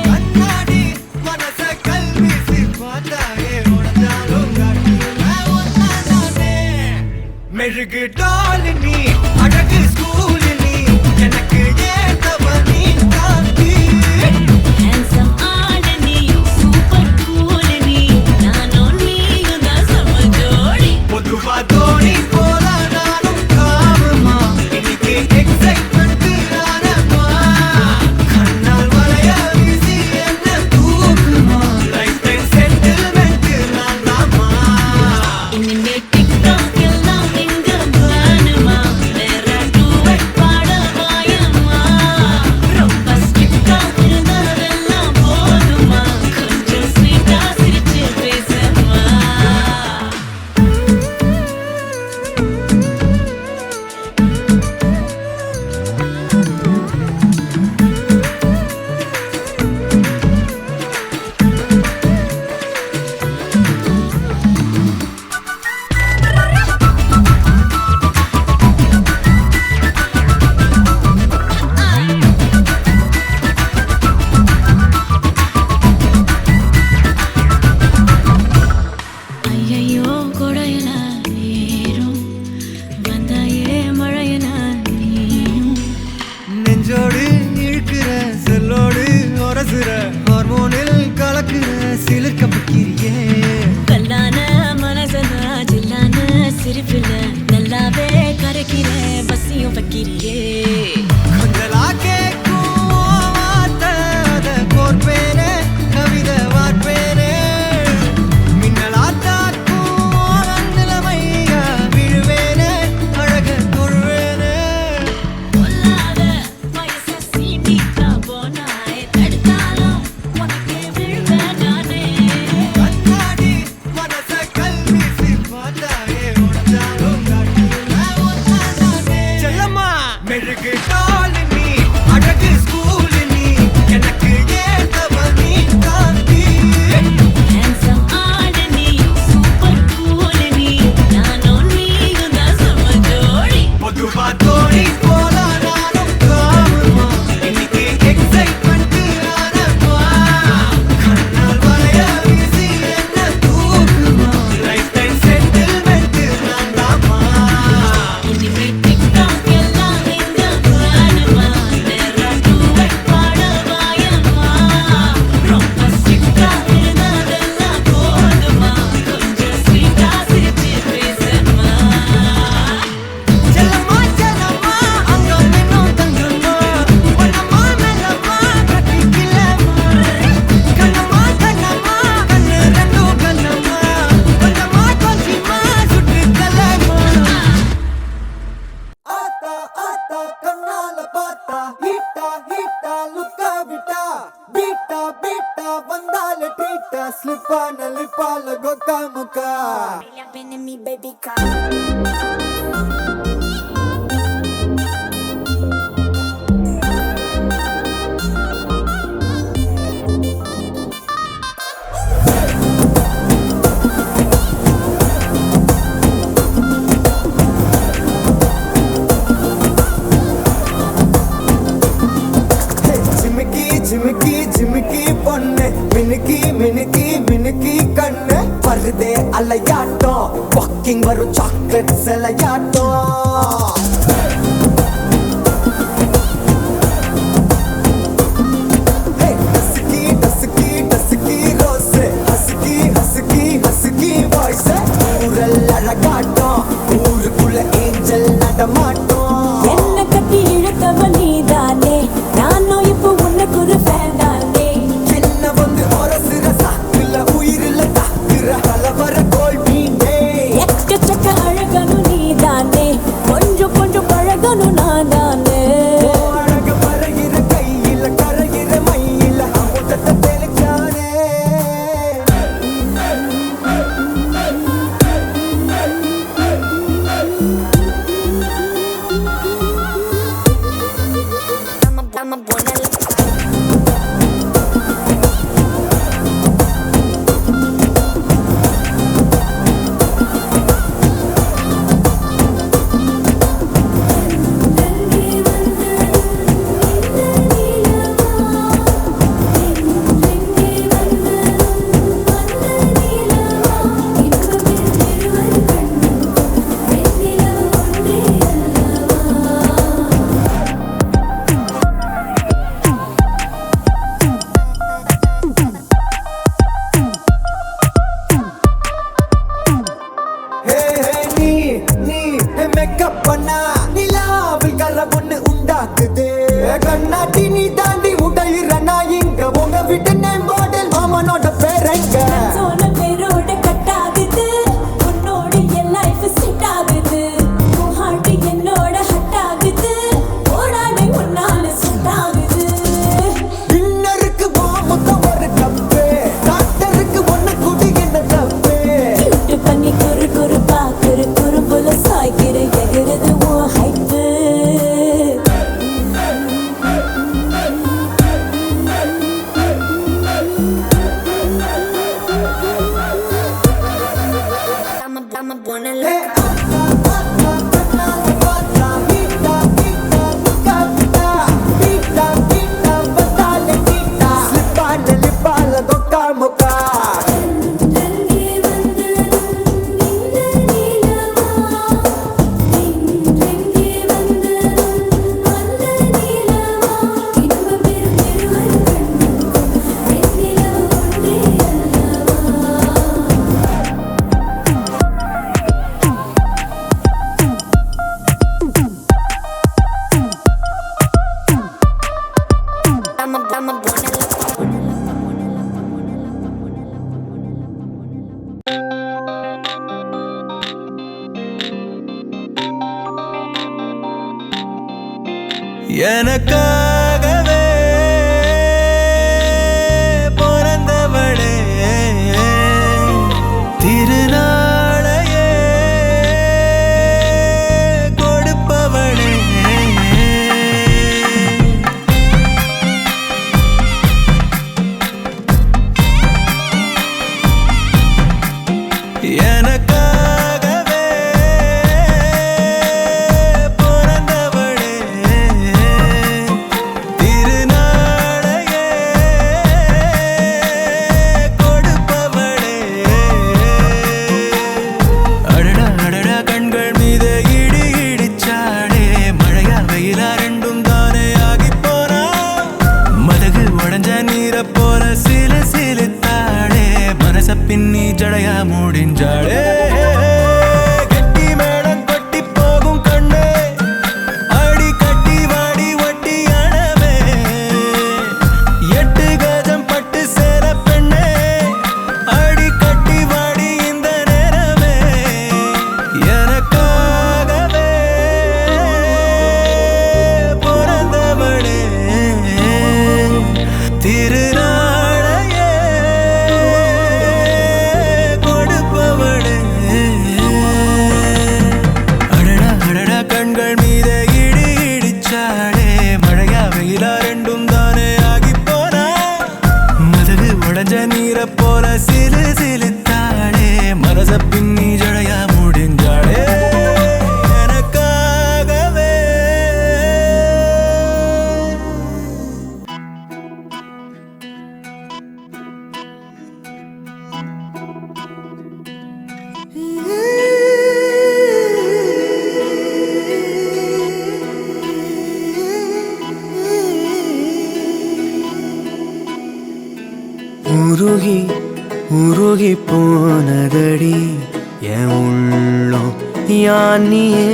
கண்ணாடி மனச கல்வீசி பார்த்தாயே உடஞ்சாலும் காட்டுவேன் ஒன்னானே மெழுகு டாலு நீ அழகு ஸ்கூலு நீ எனக்கு ஏத்தவ நீ காந்தி ஹேண்ட்ஸம் ஆளு நீ சூப்பர் கூல் நீ நானும் நீயும் தான் சம ஜோடி பொதுவா தோணி போல நானும் காமமா இன்னைக்கு எக்ஸைட்மெண்ட் நானம்மா கண்ணால் வளைய வீசி என்ன தூக்குமா லைஃப் டைம் செட்டில்மெண்ட் நான் தாமா இனிமே டிக்டாக் எல்லாம் எங்க வேணுமா நேரா டூயட் பாட வாயமா ரொம்ப ஸ்ட்ரிக்ட்டா இருந்ததெல்லாம் போதுமா கொஞ்சம் ஸ்வீட்டா சிரிச்சு பேசுமா ஐயையோ கொடையில ஏறும் வந்தாயே மழையில நீயும் நெஞ்சோடு இழுக்கிற செல்லோடு உரசுற ஹார்மோனில் கலக்குற சிலிர்க்க பக்கிரியே கல்லான மனசனா ஜில்லான சிரிப்புல நல்லாவே கரைக்கிற பசியும் வைக்கிறியே கொஞ்சலா கேட்கும் வார்த்தை அதை கோர்ப்பேனே கவிதை வார்ப்பேனே மின்னலா தாக்கும் நிலைமையா விழுவேனே அழக தொழுவேனே கொல்லாத வயசா சீனிக்கா போனாய் தடுத்தாலும் உனக்கே விழுவேன் நானே கண்ணாடி மனச கல்வீசி பார்த்தாயே உடஞ்சாலும் காட்டுவேன் ஒன்னானே செல்லம்மா மெழுகு கொக்கா முக்கா. ஜிமிக்கி ஜிமிக்கி ஜிமிக்கி பொண்ணு மினுக்கி மினுக்கி மினுக்கி கண்ணு வருதே அலையாட்டம் வாக்கிங் வரும் சாக்லேட் சிலையாட்டம். Dusky dusky dusky rose husky husky husky voice ஊரல் அழகாட்டம் ஊருக்குள்ள ஏஞ்சல் நடமாட்டம். என்ன கட்டி இழுத்தவ நீதானே நானும் இப்போ உனக்கு ஒரு ஃபேன் தானே என்ன வந்து ஒரசுற சாக்குல உயிரில தாக்குற கலவர கோல்பீனே. எக்கச்சக்க அழகனும் நீதானே கொஞ்சம் கொஞ்சம் பழகனும் நான் தானே அழக பறகிற கையில கரைகிற மயில அமுதத்தை தெளிச்சானே. மேக்கப் பண்ணா நிலாவில் கர ஒண்ணு உண்டாக்குது. கண்ணாடி நீ தாண்டி உடையிற நான் இங்க உங்க வீட்டு நேம் மாடல் மாமனோட பேரங்க. சோன பேரோட கட் ஆகுது உன்னோட என் லைஃப் செட் ஆகுது உன் ஹார்ட் என்னோட ஹட் ஆகுது ஓடானே உன்னால செட் ஆகுது. டின்னருக்கு மாமுக்க ஒரு கப்பு டாக்டருக்கு ஒண்ணு குடி என்ன தப்பு. கியூட் பண்ணி குறு குறு பாக்குற குறும்புல சாய்க்கிற எகிறது உன் ஹைப்பு. எனக்காகவே பிறந்தவளே திருநாளையே கொடுப்பவளே எனக்காகவே பிறந்தவளே உருகி உருகி போனதடி என் உள்ளம் யானியே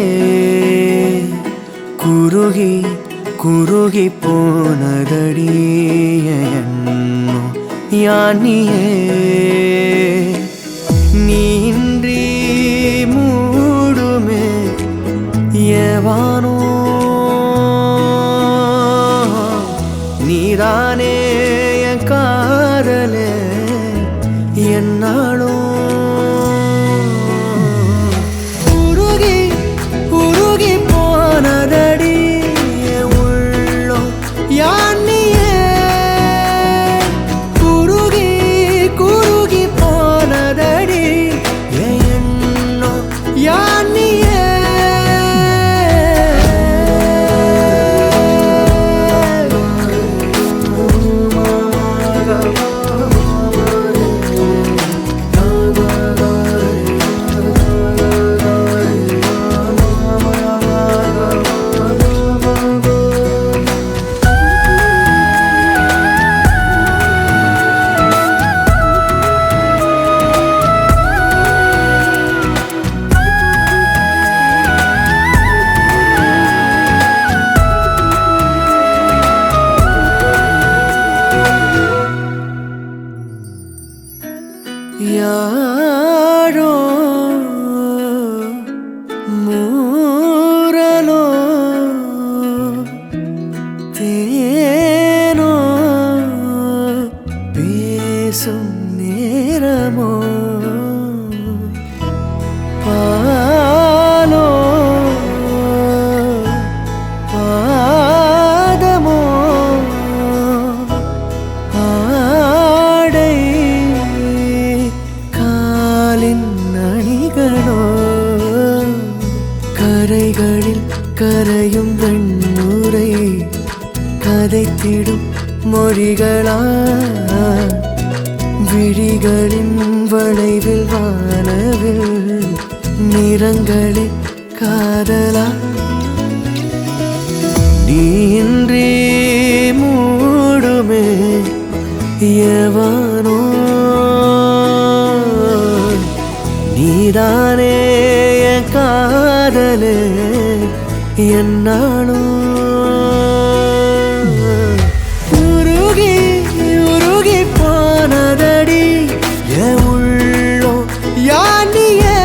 குருகி குருகி போனதடி என் எண்ணம் யானியே நீன்றி மூடுமே ஏவானோ நீதானே என் காதலே என்னாலும் உருகி உருகி போனதடி என் உள்ளம் யானியே குருகி குருகி போனதடி என் எண்ணம் யானியே யாரோ மூரலோ தேனோ பேசும் நேரமோ பாலோ பாதமோ ஆடை காலின் அணிகளோ கரைகளில் கரையும் வெண்ணுரை கதைத்திடும் மொழிகளா விழிகளின் வளைவில் வானவில் நிறங்களில் காதலா நீன்றி மூடுமே எவனோ நீதானே என் காதலே என்னாலும் உருகி உருகி போனதடி என் உள்ளம் யானியே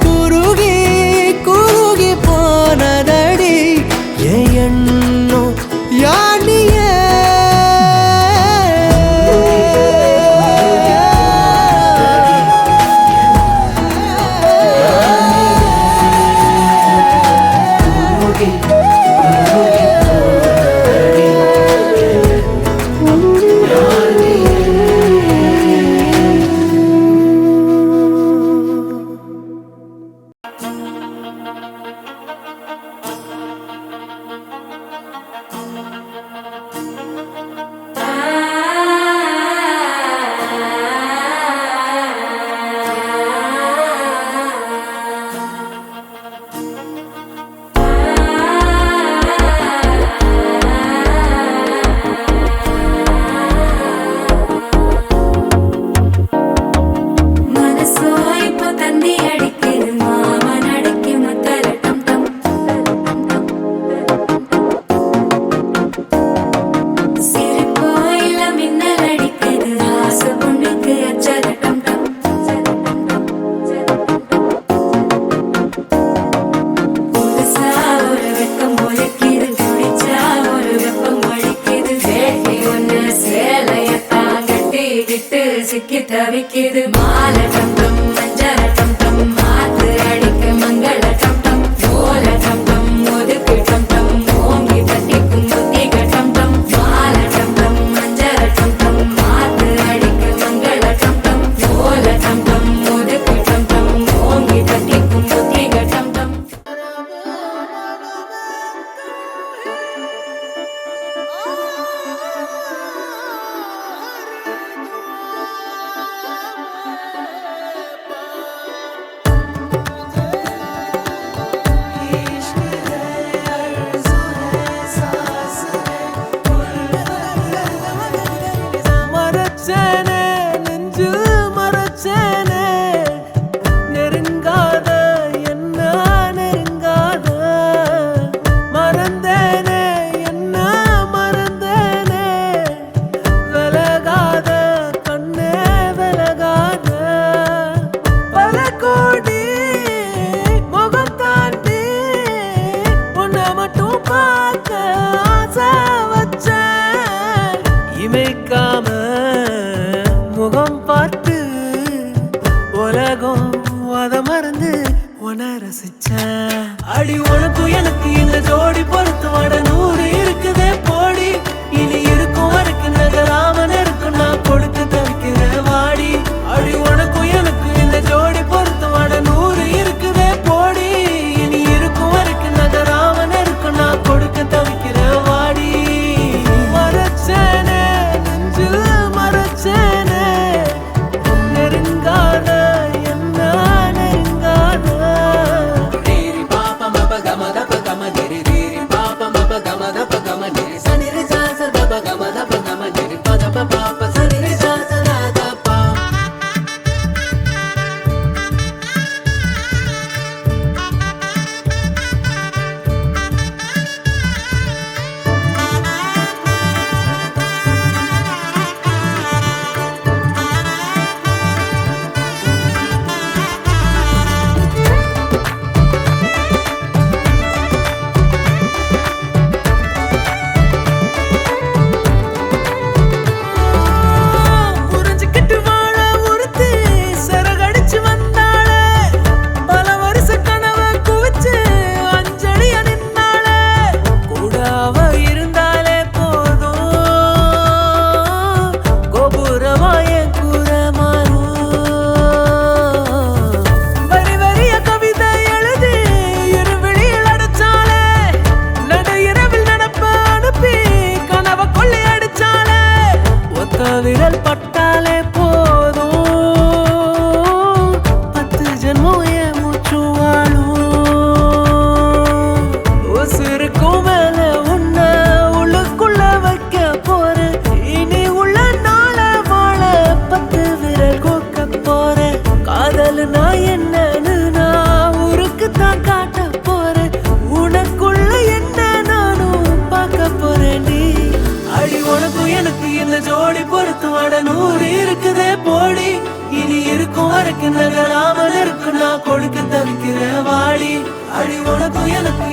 குருகி குருகி போனதடி என் எண்ணம் யானியே சிக்கி தவிக்குது மாலை டம் டம் மஞ்சள் டம் டம் மாத்து அடிக்க மங்கள டம் டம் ஓல டம் டம் ஒதுக்கு டம் டம் ஓங்கி தட்டிக்கும் புத்திக டம் டம் மாலை டம் டம் மஞ்சள் டம் டம் மாத்து அடிக்க மங்கள டம் டம் ஓல டம் டம் ஒதுக்கு டம் டம் ஓங்கி தட்டிக்கும் புத்திக டம் டம் இமைக்காம முகம் பார்த்து உலகம் அத மறந்து உன ரசிச்சேன். அடி உனக்கும் எனக்கு இந்த ஜோடி பொறுத்து வட 100 இருக்குதே போடி. இனி இருக்கும் வரைக்கும் நகராம இருக்கும் நான் கொடுத்து தவிக்கிற வாடி. அடி உனக்கும் எனக்கு இந்த ஜோடி பொறுத்து வட 100 இருக்குதே போடி. இனி இருக்கும் வரைக்கும் நகராம இருக்கும் நான் கொடுக்க தவிக்கிற வாடி. மறைச்சேனே நெஞ்சில் மறைச்சேனே நெருங்காத என்ன நெருங்காத. புரிஞ்சுக்கிட்டு வாழ ஒருத்தி சரகடிச்சு வந்தாளே. பல வருஷ கனவை குவிச்சு அஞ்சலிய நின்னாளே. கூட அவ இருந்தாலே போதும் கோபுரமாய கூற மாறும். வரி வரிய கவிதை எழுதி இருவிழியில் அடைச்சாலே. நடு இரவில் நடப்ப அனுப்பி கனவை கொள்ளை அடிச்சாலே. ஒத்த விரல் பட்டாலே போதும் 10 ஜென்மம் என் மூச்சு வாழும். உசுருக்கும் மேல உன்னை உள்ளுக்குள்ள வைக்க போறேன். இனி உள்ள நாள வாழ 10 விரல் கோக்க போறேன். காதல் நான் என்னன்னு நான் ஊருக்கு தான் காட்ட போறேன். உனக்குள்ள என்ன நானும் பார்க்க போறேன்டி. அடி உனக்கும் எனக்கு இந்த ஜோடி பொறுத்து வட 100 இருக்குதே போடி. இனி இருக்கும் வரைக்கும் நகராமல் இருக்கும் நான் கொடுக்க தவிக்கிற வாடி. அடி உனக்கும் எனக்கு